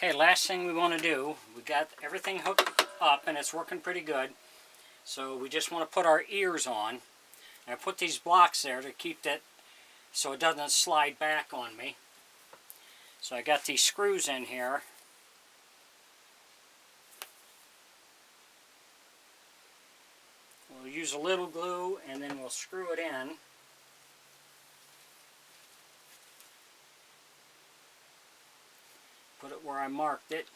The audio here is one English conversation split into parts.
Okay, last thing we want to do, we got everything hooked up and it's working pretty good. So we just want to put our ears on. And I put these blocks there to keep that so it doesn't slide back on me. So I got these screws in here. We'll use a little glue and then we'll screw it in. Put it where I marked it.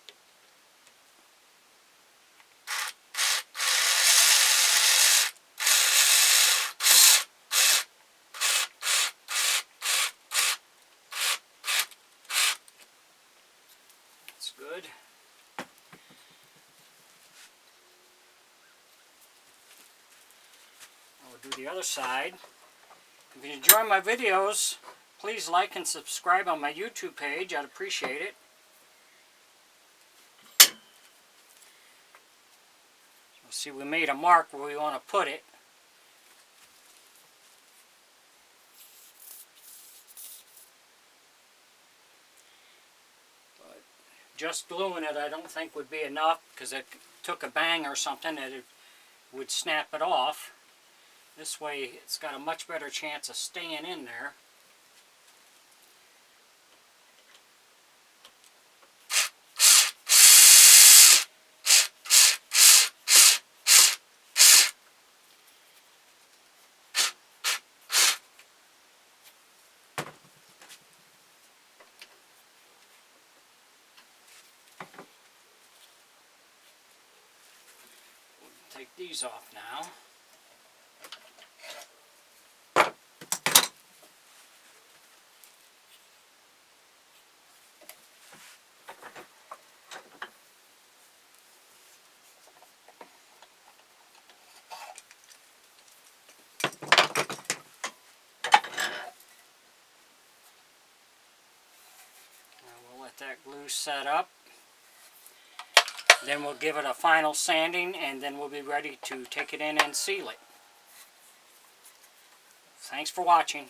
That's good. We'll do the other side. If you enjoy my videos, please like and subscribe on my YouTube page. I'd appreciate it. See, we made a mark where we want to put it. But just gluing it I don't think would be enough, because it took a bang or something that it would snap it off. This way it's got a much better chance of staying in there. Take these off now. We'll let that glue set up. Then we'll give it a final sanding and then we'll be ready to take it in and seal it. Thanks for watching.